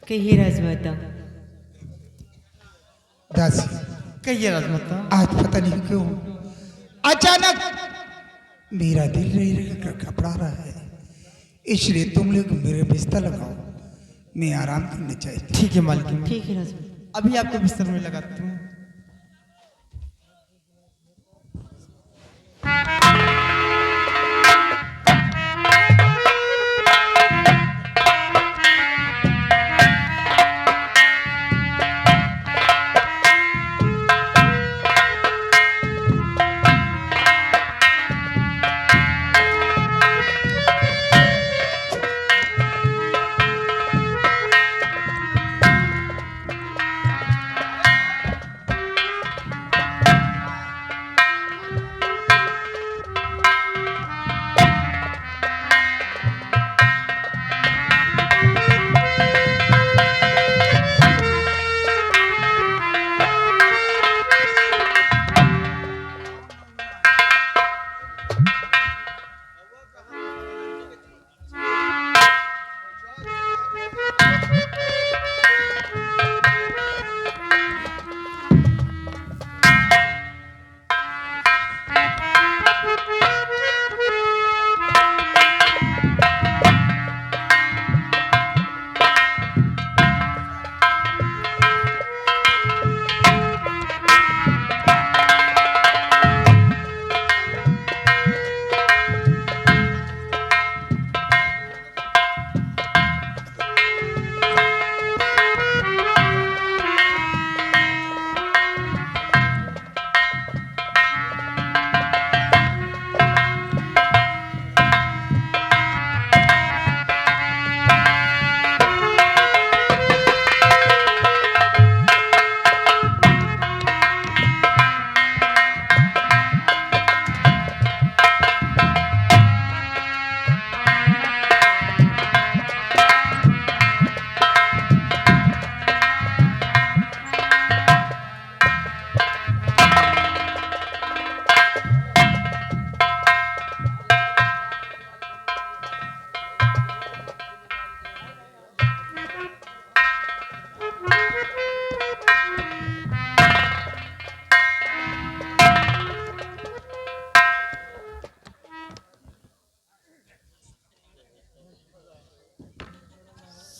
कहिए राजमाता। दासी, कहिए राजमाता। आज पता नहीं क्यों अचानक मेरा दिल नहीं घबरा रहा है, इसलिए तुम लोग मेरे बिस्तर लगाओ, मैं आराम करना चाहती हूँ। ठीक है मालकिन, ठीक है राजमाता। अभी आपको बिस्तर में लगाती हूँ।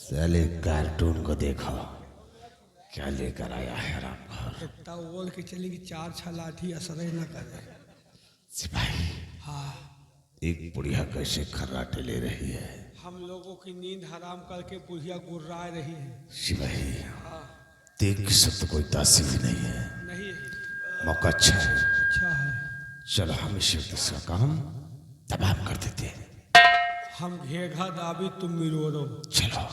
साले कार्टून को देखो क्या लेकर आया है रामघर। इतना बोल के चली कि 4-6 लाठी असर ही न करे। सिपाही, हाँ, एक बुढ़िया कैसे खर्राटे ले रही है। हम लोगों की नींद हराम करके बुढ़िया गुर्रा रही है। सिपाही, हाँ, तेरी किस्मत तो कोई तासीर नहीं है। नहीं है। मौका अच्छा है, अच्छा है। चलो हम इस वक्त इसका काम तमाम कर देते हैं। हम घेघा दाबी तुम मिरोरो। चलो।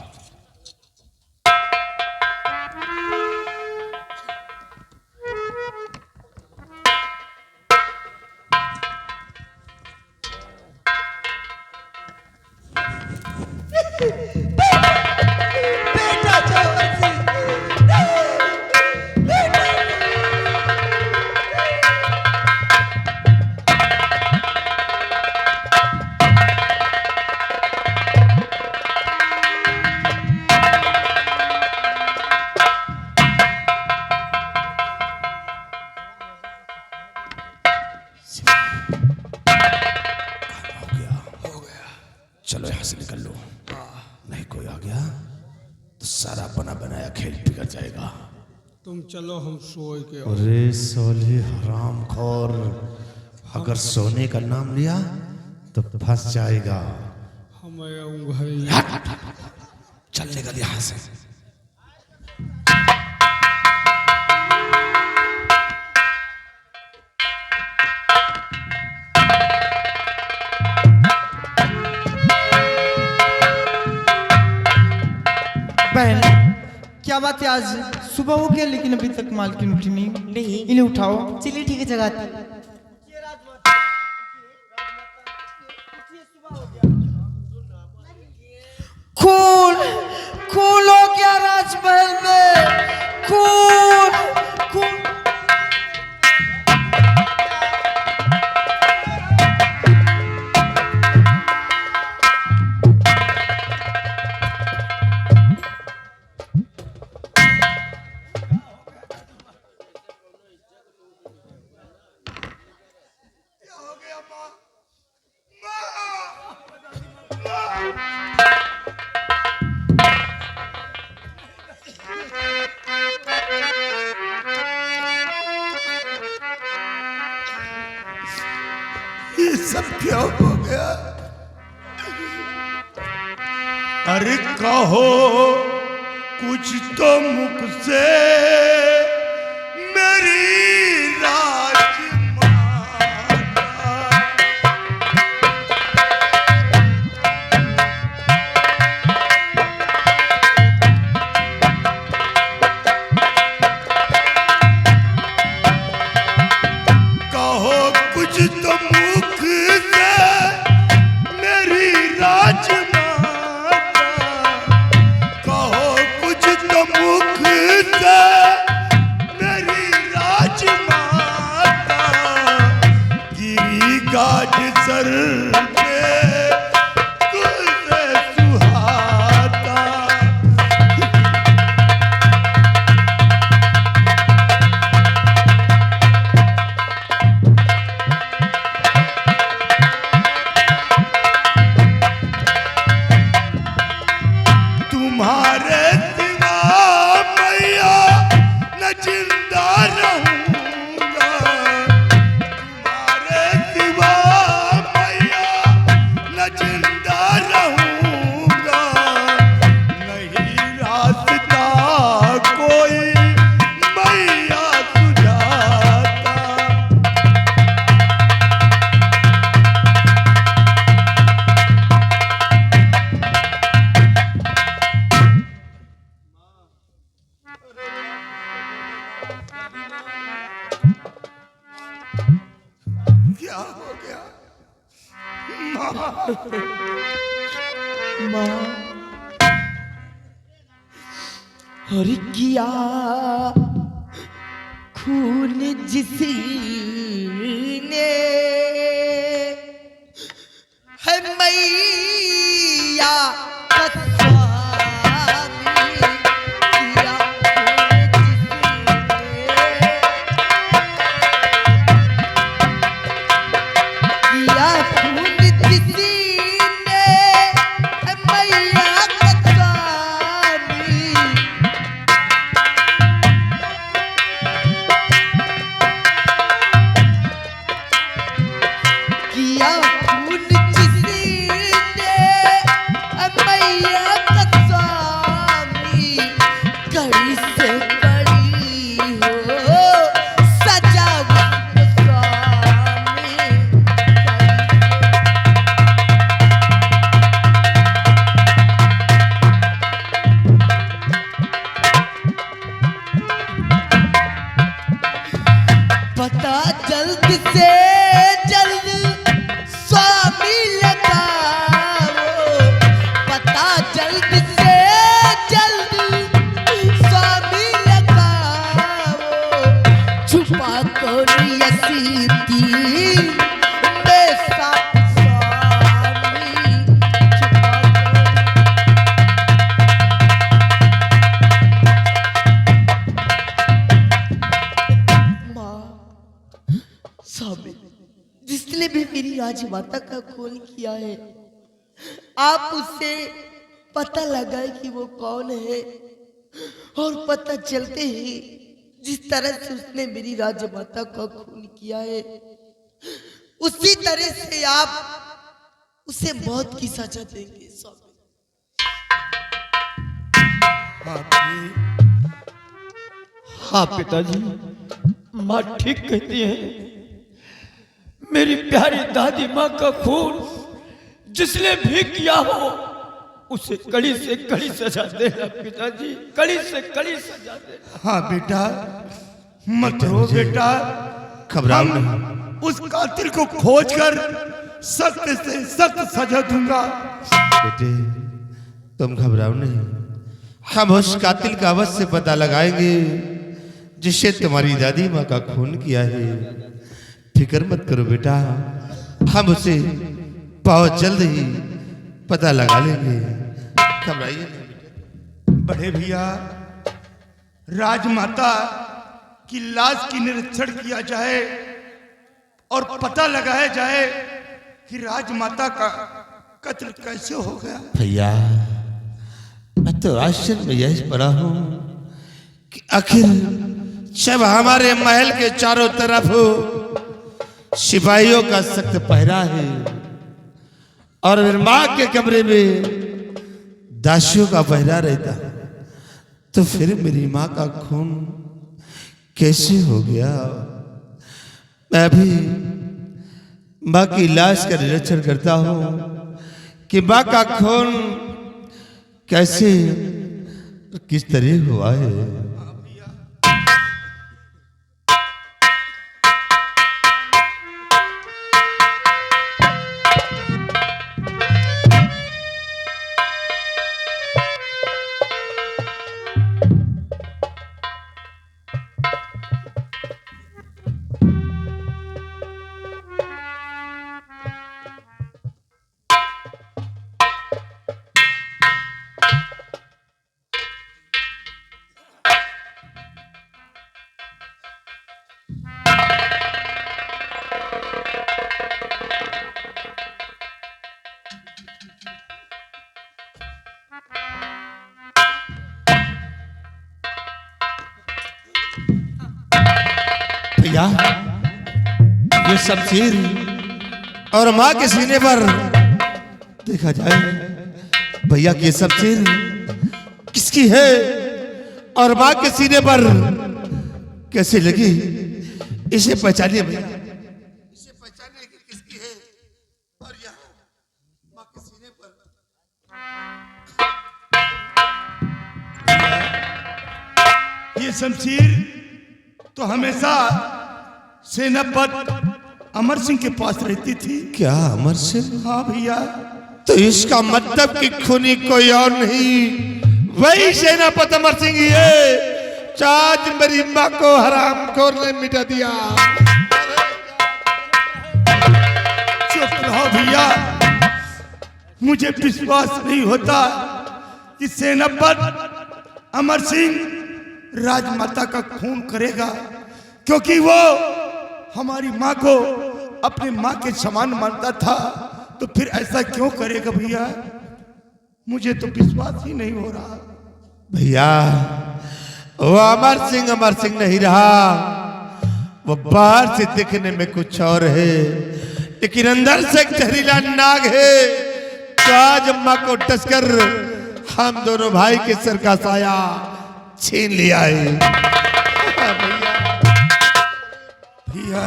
बेटा चौधरी, चलो यहाँ से निकल लो, नहीं कोई आ गया तो सारा बना बनाया खेल बिगड़ जाएगा। तुम चलो, हम सोए के। अरे सोले हरामखोर, अगर सोने का नाम लिया तो फंस जाएगा। हम आऊंगा। चल निकल यहाँ से। बहन, क्या बात है, आज सुबह हो गया लेकिन अभी तक मालकिन उठी नहीं। नहीं। इन्हें उठाओ। चलिए ठीक है, जगाती। खून खून हो गया राजमहल में, खून खून। सब क्या हो गया? अरे कहो कुछ तो मुख से मेरी राजमाता। कहो कुछ तो मुख से मेरी राजमाता। कहो कुछ तो मुख से मेरी राजमाता। गिरी गाज सर पे गुल से सुहाता। तुम्हारे सिवा मैया न जिंदा रहूंगा। तुम्हारे सिवा मैया न जिंदा रहूंगा। नहीं रास्ता कोई मैया सुझाता। क्या हो गया माँ अरे किया खून जिसने है मैया का स्वामी। किया खून जिसने है मैया का स्वामी। किया खून जिसने है मैया का स्वामी। कड़ी से कड़ी हो सजा उसको स्वामी। पता जल्द से जल्द स्वामी लगाओ। पता जल्द से जल्द स्वामी लगाओ। छुपा कर यसीती में साथ स्वामी। छुपा स्वामी जिसने भी मेरी राजमाता का खून किया है आप उससे पता लगाए कि वो कौन है। और पता चलते ही जिस तरह से उसने मेरी राजमाता का खून किया है उसी तरह से आप उसे मौत की सजा देंगे स्वामी। हाँ पिताजी, माँ ठीक कहती है। मेरी प्यारी दादी माँ का खून जिसने भी किया हो उसे कड़ी से कड़ी सजा देना पिताजी, कड़ी से कड़ी सजा देना। हाँ बेटा मत रो बेटा, घबराओ हम उस कातिल को खोजकर सख्त से सख्त सजा दूंगा। बेटे तुम घबराओ नहीं, हम उस कातिल का अवश्य पता लगाएंगे जिससे तुम्हारी दादी माँ का खून किया है। फिक्र मत करो बेटा, हम उसे बहुत जल्द ही पता लगा लेंगे, घबराइए नहीं बेटा। बड़े भैया राजमाता की लाश की निरीक्षण किया जाए और पता लगाया जाए कि राजमाता का कत्ल कैसे हो गया। भैया मैं तो आश्चर्य में यही पड़ा हूँ कि आखिर जब हमारे महल के चारों तरफ सिपाहियों का सख्त पहरा है और मेरी माँ के कमरे में दासियों का पहरा रहता, तो फिर मेरी माँ का खून कैसे हो गया? मैं भी माँ की लाश का निरीक्षण करता हूँ कि माँ का खून कैसे किस तरह हुआ है। भैया, ये शमशीर और माँ के सीने पर देखा जाए, भैया की शमशीर किसकी है और माँ के सीने पर कैसे लगी, इसे पहचानिए भैया, इसे पहचानिए कि किसकी है और यहाँ माँ के सीने पर। ये शमशीर तो हमेशा सेनापति अमर सिंह के पास रहती थी। क्या अमर सिंह? हाँ भैया। तो इसका मतलब कि खूनी कोई और नहीं, वही सेनापति अमर सिंह ही है। आज मेरी माँ को हरामखोर ने मिटा दिया। चुप रहो भैया, मुझे विश्वास नहीं होता कि सेनापति अमर सिंह राजमाता का खून करेगा, क्योंकि वो हमारी माँ को अपने माँ के समान मानता था। तो फिर ऐसा क्यों करेगा भैया? मुझे तो विश्वास ही नहीं हो रहा। भैया, वो अमर सिंह नहीं रहा, वो बाहर से दिखने में कुछ और है, लेकिन अंदर से एक जहरीला नाग है। तो आज अम्मा को टसकर हम दोनों भाई के सर का साया छीन लिया है। भैया,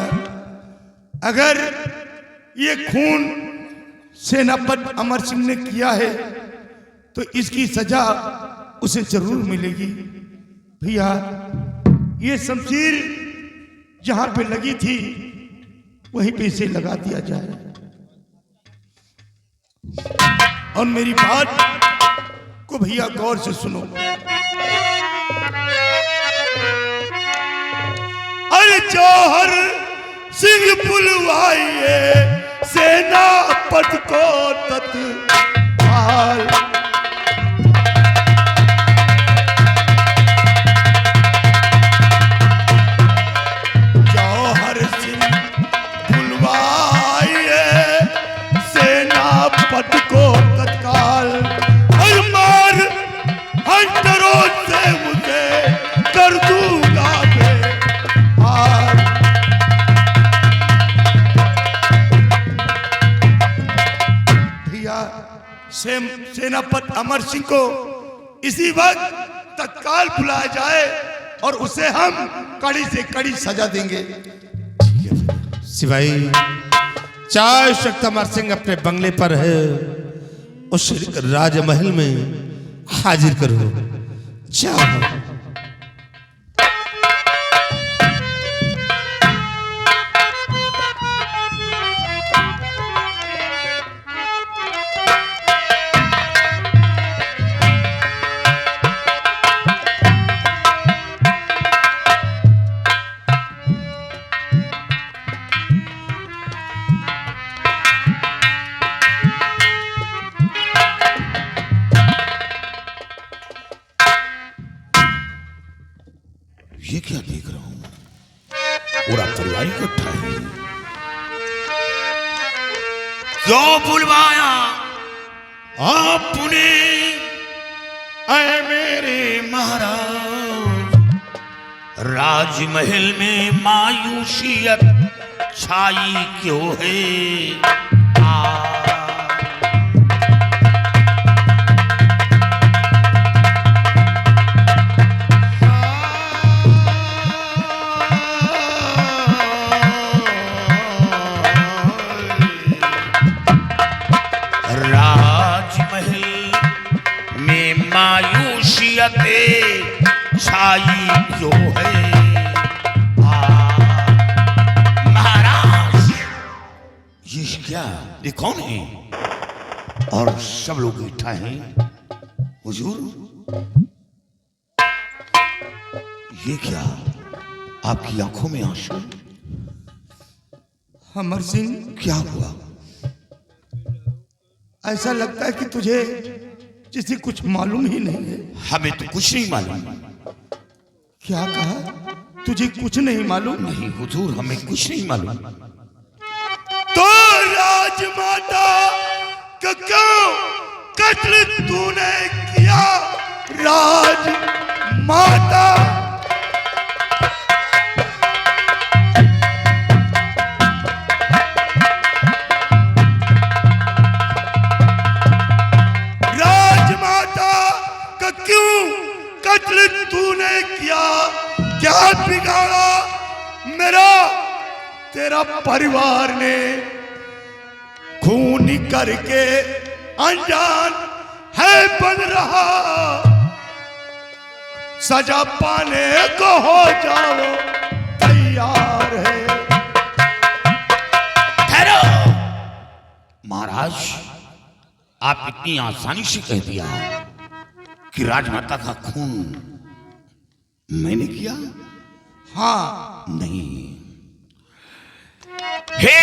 अगर ये खून सेनापति अमर सिंह ने किया है तो इसकी सजा उसे जरूर मिलेगी। भैया, ये शमशीर जहां पे लगी थी वहीं पे इसे लगा दिया जाए। और मेरी बात को भैया गौर से सुनो। अरे जौहर सिंह बुलवाइए सेनापति को तत्काल। जौहर सिंह बुलवाइए सेनापति को तत्काल। और मार हंटरों से मुझे कर दूंगा बेहाल। सेनापति अमर सिंह को इसी वक्त तत्काल बुलाया जाए और उसे हम कड़ी से कड़ी सजा देंगे। सिपाही, चार शक्त अमर सिंह अपने बंगले पर है, उस राजमहल में हाजिर करो। जाओ। ये क्या देख रहा हूं? पूरा परिवार इकट्ठा है। क्यों बुलवाया आपने ऐ मेरे महाराज? राजमहल में मायूसियत छाई क्यों है राजमहल में मायूसियते छाई क्यों है महाराज। ये क्या, ये कौन है? और सब लोग इकट्ठा हैं। हुजूर, ये क्या, आपकी आंखों में आंसू? अमर सिंह, क्या हुआ? ऐसा लगता है कि तुझे जिसे कुछ मालूम ही नहीं है। हमें तो कुछ नहीं मालूम। क्या कहा? तुझे कुछ नहीं मालूम? नहीं हुजूर, हमें कुछ नहीं मालूम। तो राजमाता का क्यों कत्ल तूने किया? राजमाता कत्ल तूने किया? क्या बिगाड़ा मेरा तेरा परिवार ने? खून करके अनजान है बन रहा, सजा पाने को हो जाओ तैयार है। ठहरो महाराज, आप इतनी आसानी से कह दिया कि राजमाता का खून मैंने किया? हाँ। नहीं। हे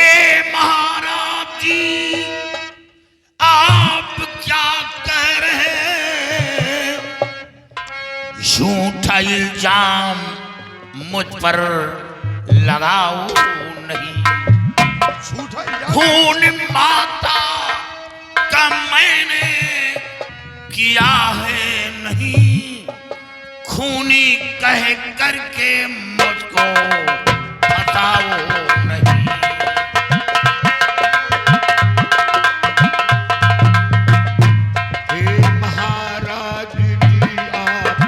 महाराज जी, आप क्या कह रहे हैं? झूठा इल्जाम मुझ पर लगाओ नहीं। खून माता का मैंने किया है नहीं, खूनी कह करके मुझको बताओ नहीं। हे महाराज जी, आप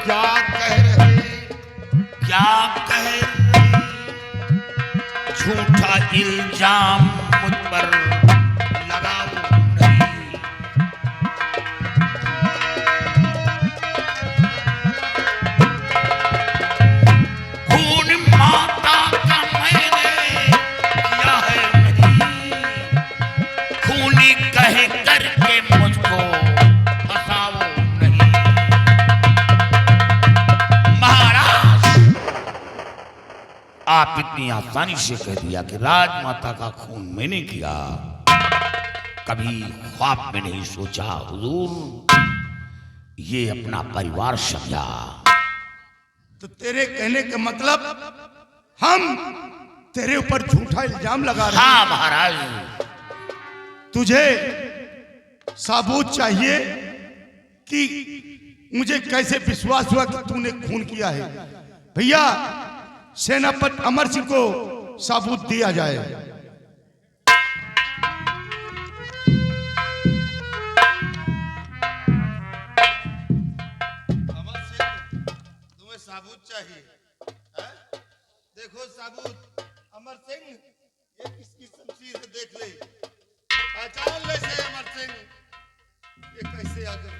क्या कह रहे हैं? क्या कह रहे? झूठा इल्जाम मुझ पर लगाओ नहीं। खून माता का मैंने किया है नहीं, खूनी कह करके मुझको फंसाओ नहीं। महाराज, आप इतनी आसानी से कह दिया कि राजमाता का खून मैंने किया। कभी ख्वाब में नहीं सोचा हुजूर ये अपना परिवार समझा। तो तेरे कहने का मतलब हम तेरे ऊपर झूठा इल्जाम लगा रहे हैं? हाँ महाराज। तुझे सबूत चाहिए कि मुझे कैसे विश्वास हुआ कि तूने खून किया है? भैया, सेनापति अमर सिंह को सबूत दिया जाए। तुम्हें सबूत चाहिए? देखो सबूत। अमर सिंह, ये किसकी शमशीर है? देख ले, पहचान ले से अमर सिंह। ये कैसे आ गए?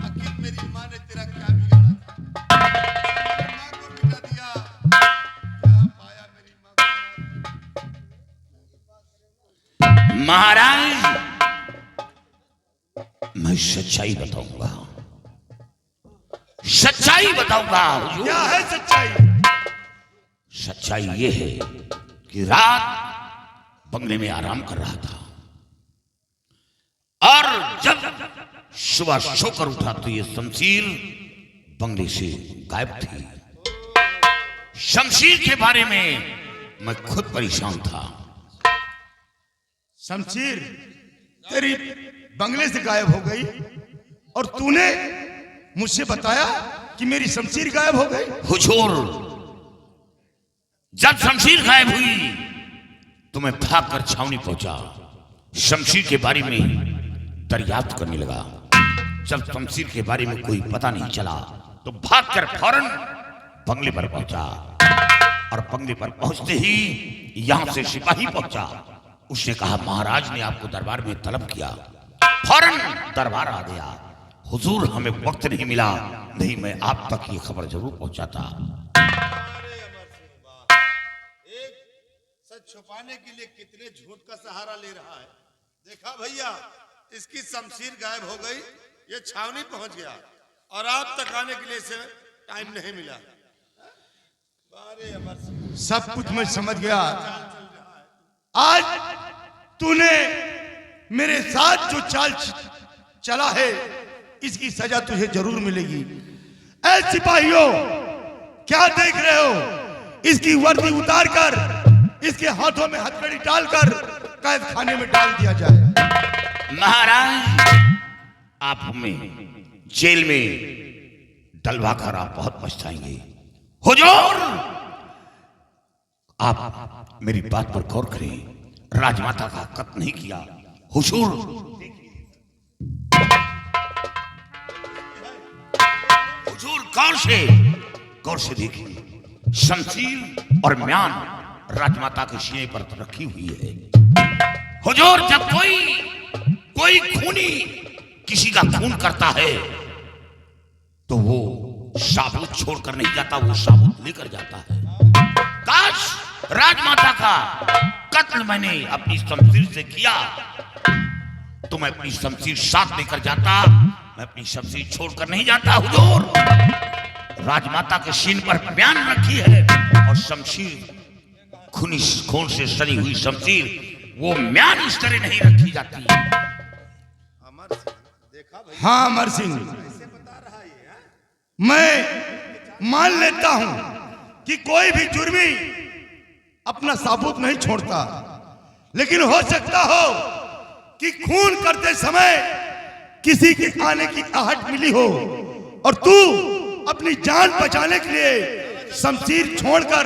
आखिर मेरी माँ ने तेरा क्या बिगाड़ा था? माँ को मिटा दिया, क्या पाया मेरी माँ को? महाराज, मैं सच्चाई बताऊंगा, सच्चाई बताऊंगा हुजूर। क्या है सच्चाई? सच्चाई ये है कि रात बंगले में आराम कर रहा था और जब सुबह सोकर उठा तो ये शमशीर बंगले से गायब थी। शमशीर के बारे में मैं खुद परेशान था। शमशीर तेरी बंगले से गायब हो गई और तूने मुझसे बताया कि मेरी शमशीर गायब हो गई। हुजूर, जब शमशीर गायब हुई तो मैं भागकर छावनी पहुंचा, शमशीर के बारे में दरियाफ्त करने लगा। जब शमशीर के बारे में कोई पता नहीं चला तो भागकर फौरन बंगले पर पहुंचा, और बंगले पर पहुंचते ही यहां से सिपाही पहुंचा। उसने कहा महाराज ने आपको दरबार में तलब किया। फौरन दरबार आ गया। हुजूर हमें वक्त नहीं मिला, नहीं मैं आप तक ये खबर जरूर पहुंचाता। एक सच छुपाने के लिए कितने झूठ का सहारा ले रहा है। देखा भैया, इसकी शमशीर गायब हो गई, ये छावनी पहुंच गया और आप तक आने के लिए इसे टाइम नहीं मिला। सब कुछ मैं समझ गया। आज तूने मेरे साथ जो चाल चला है, इसकी सजा तुझे जरूर मिलेगी। ऐ सिपाहियों, क्या देख रहे हो? इसकी वर्दी उतार कर इसके हाथों में हथकड़ी डालकर कैद खाने में डाल दिया जाए। महाराज, आप हमें जेल में डलवाकर आप बहुत पछताएंगे। हुजूर, आप मेरी बात पर गौर करें। राजमाता का कत्ल नहीं किया। हुजूर, हुजूर गौर से देखिए, शमशीर और म्यान राजमाता के सीने पर रखी हुई है। हुजूर, जब कोई खूनी किसी का खून करता है तो वो साबुत छोड़कर नहीं जाता, वो साबुत लेकर जाता है। काश राजमाता का कत्ल मैंने अपनी शमशीर से किया तो मैं अपनी शमशीर साथ लेकर जाता, मैं अपनी शमशीर छोड़कर नहीं जाता। हुजूर, राजमाता के सीने पर म्यान रखी है और शमशीर खून से सनी हुई शमशीर, वो म्यान इस तरह नहीं रखी जाती। हाँ अमर सिंह, मैं मान लेता हूं कि कोई भी जुर्मी अपना साबुत नहीं छोड़ता, लेकिन हो सकता हो कि खून करते समय किसी के आने की आहट मिली हो और तू अपनी जान बचाने के लिए शमशीर छोड़कर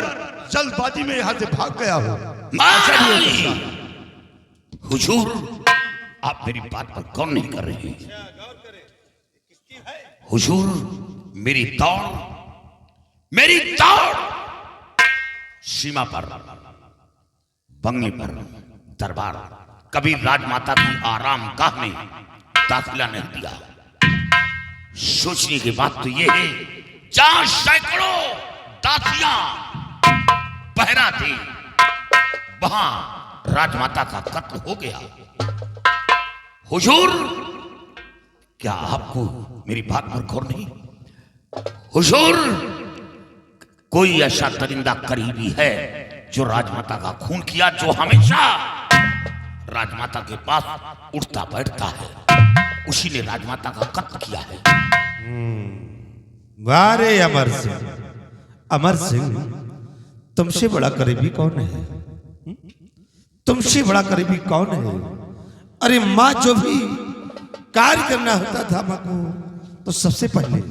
जल्दबाजी में यहां से भाग गया हो। हुजूर, आप मेरी बात पर गौर नहीं कर रहे हैं। हुजूर, मेरी दौड़ सीमा पर, बंगले पर, दरबार, कभी राजमाता की आराम गाह में दाखिला नहीं दिया। सोचने की बात तो यह है, जहां सैकड़ों दासियां पहरा थी, वहां राजमाता का कत्ल हो गया। हुजूर, क्या आपको मेरी बात पर गौर नहीं? हुजूर, कोई ऐसा दरिंदा करीबी है जो राजमाता का खून किया, जो हमेशा राजमाता के पास उठता बैठता है, उसी ने राजमाता का कत्ल किया है। वाह रे अमर सिंह, तुमसे बड़ा करीबी कौन है? तुमसे बड़ा करीबी कौन है? अरे माँ जो भी कार्य करना होता था माँ को, तो सबसे पहले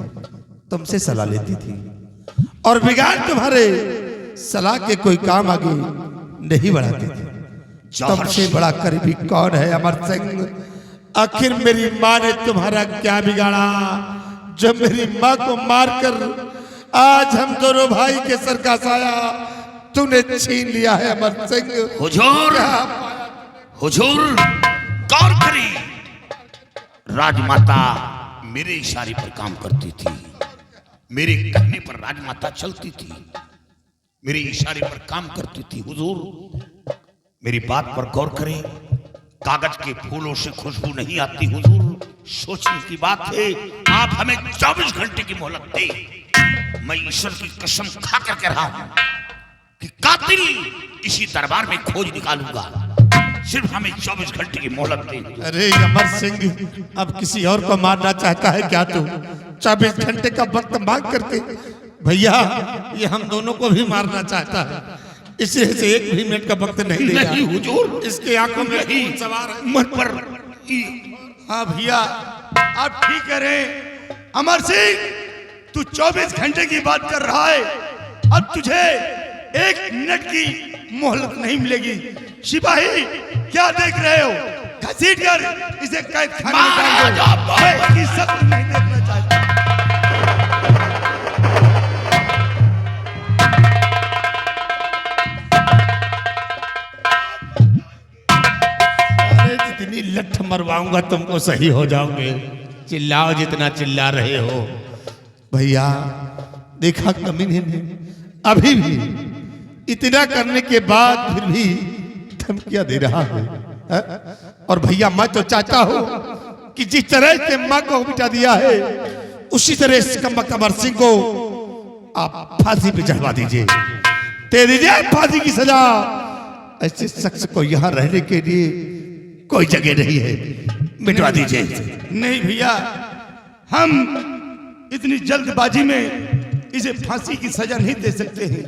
तुमसे सलाह लेती थी, और बिगाड़ तुम्हारे सलाह के कोई काम आगे नहीं बढ़ाती थी। तुमसे बड़ा करीबी कौन है अमर सिंह? आखिर मेरी माँ ने तुम्हारा क्या बिगाड़ा जब मेरी माँ को मारकर आज हम दोनों भाई के सर का साया तूने छीन लिया है अमर सिंह? हुजूर, गौर करें, राजमाता मेरे इशारे पर काम करती थी, मेरे कहने पर राजमाता चलती थी, मेरे इशारे पर काम करती थी। हुजूर, मेरी बात पर गौर करें, कागज के फूलों से खुशबू नहीं आती। हुजूर, सोचने की बात है, आप हमें 24 घंटे की मोहलत दें। मैं ईश्वर की कसम खा कर कह रहा हूं कि कातिल इसी दरबार में खोज निकालूंगा। सिर्फ हमें 24 घंटे की मोहलत दें। अरे अमर सिंह, अब किसी और को मारना चाहता है क्या तू? 24 घंटे का वक्त मांग करके भैया, ये हम दोनों को भी मारना चाहता है, इसी से 1 भी मिनट का वक्त नहीं देगा। नहीं हुजूर, इसके आंखों में खून सवार है। मन पर। हाँ भैया, आप ठीक कह रहे हैं। अमर सिंह, तू 24 घंटे की बात कर रहा है, अब तुझे 1 मिनट की मोहलत नहीं मिलेगी। सिपाही क्या देख रहे हो? घसीट कर इसे कैद खाने में डाल दो। मैं इसकी शक्ल नहीं देखना चाहता। अरे जितनी लठ मरवाऊंगा तुमको सही हो जाओगे। चिल्लाओ जितना चिल्ला रहे हो। भैया देखा कमीने ने अभी भी इतना करने के बाद फिर भी धमकियां दे रहा है, है? और भैया मैं तो चाहता हूं कि जिस तरह से मां को मिटा दिया है उसी तरह सिकंदर कमर सिंह को आप फांसी पे चढ़वा दीजिए, दे दीजिए फांसी की सजा। ऐसे शख्स को यहाँ रहने के लिए कोई जगह नहीं है, मिटवा दीजिए। नहीं भैया, हम इतनी जल्दबाजी में इसे फांसी की सजा नहीं दे सकते हैं।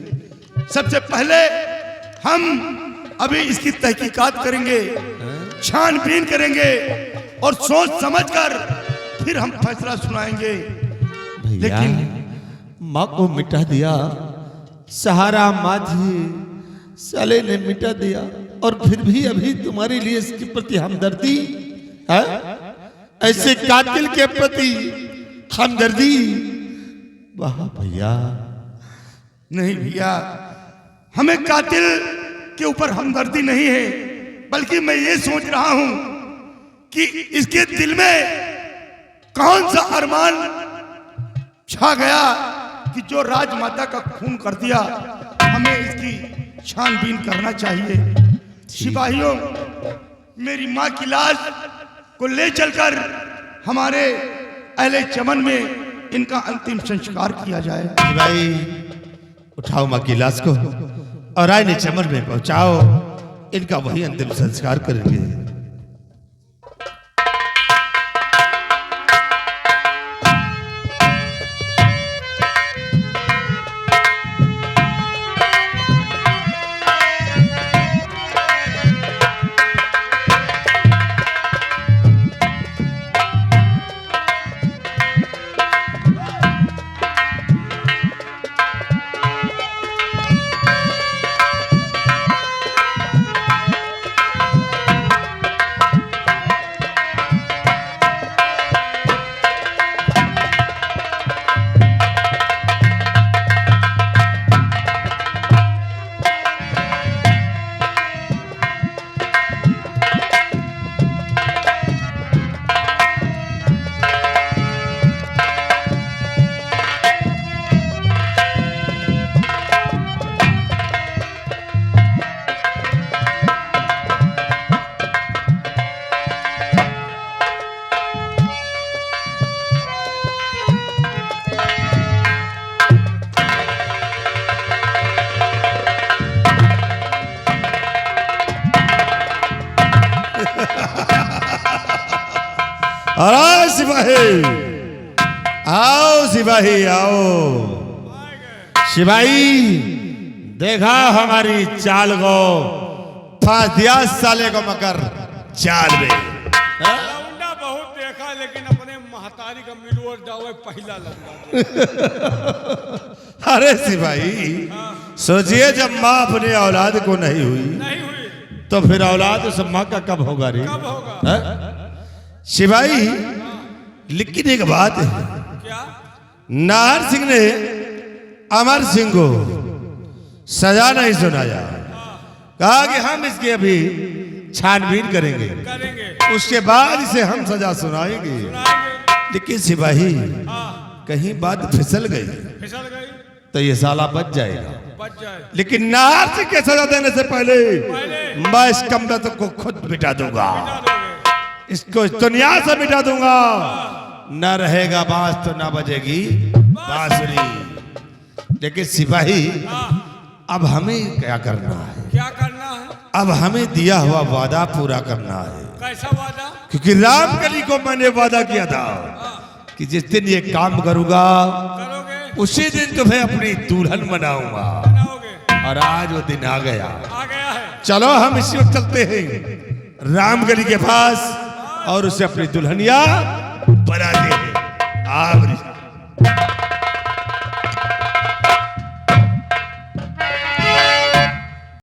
सबसे पहले हम अभी इसकी तहकीकात करेंगे, छानबीन करेंगे और सोच समझकर फिर हम फैसला सुनाएंगे। लेकिन माँ को मिटा दिया, सहारा माझी साले ने मिटा दिया, और फिर भी अभी तुम्हारे लिए इसके प्रति हमदर्दी है? ऐसे कातिल के प्रति हमदर्दी? वाह भैया। नहीं भैया, हमें कातिल के ऊपर हमदर्दी नहीं है, बल्कि मैं ये सोच रहा हूं कि इसके दिल में कौन सा अरमान छा गया कि जो राजमाता का खून कर दिया। हमें इसकी छानबीन करना चाहिए। सिपाहियों, मेरी माँ की लाश को ले चलकर हमारे अहले चमन में इनका अंतिम संस्कार किया जाए। भाई उठाओ माँ की लाश को और आईने चमन में पहुंचाओ, इनका वही अंतिम संस्कार करेंगे। अरे सिपाही आओ, सिपाही आओ। सिपाही देखा हमारी चाल को, फांस दिया साले को मकर चाल में। लौंडा बहुत देखा, लेकिन अपने महतारी का मिलवर जाओ पहला लगा। अरे सिपाही सोचिए, जब माँ अपने औलाद को नहीं हुई तो फिर औलाद उस माँ का कब होगा रे? कब होगा? सिपाही लेकिन एक बात है, क्या? नाहर सिंह ने अमर सिंह को सजा नहीं सुनाया, कहा कि हम इसकी अभी छानबीन करेंगे, उसके बाद इसे हम सजा सुनाएंगे। लेकिन सिपाही कहीं बात फिसल गई तो ये साला बच जाएगा। लेकिन नाहर सिंह के सजा देने से पहले मैं इस कमरत को खुद मिटा दूंगा, इसको इस दुनिया से मिटा दूंगा। न रहेगा बांस तो न बजेगी बांसुरी। लेकिन सिपाही अब हमें क्या करना है? क्या करना है? अब हमें दिया हुआ वादा पूरा करना है। कैसा वादा? क्योंकि रामकली को मैंने वादा किया था कि जिस दिन ये काम करूंगा उसी दिन तुम्हें अपनी दुल्हन बनाऊंगा, और आज वो दिन आ गया। है। चलो हम इसी वक्त चलते हैं रामगली के पास और उसे अपनी दुल्हनिया बना दे।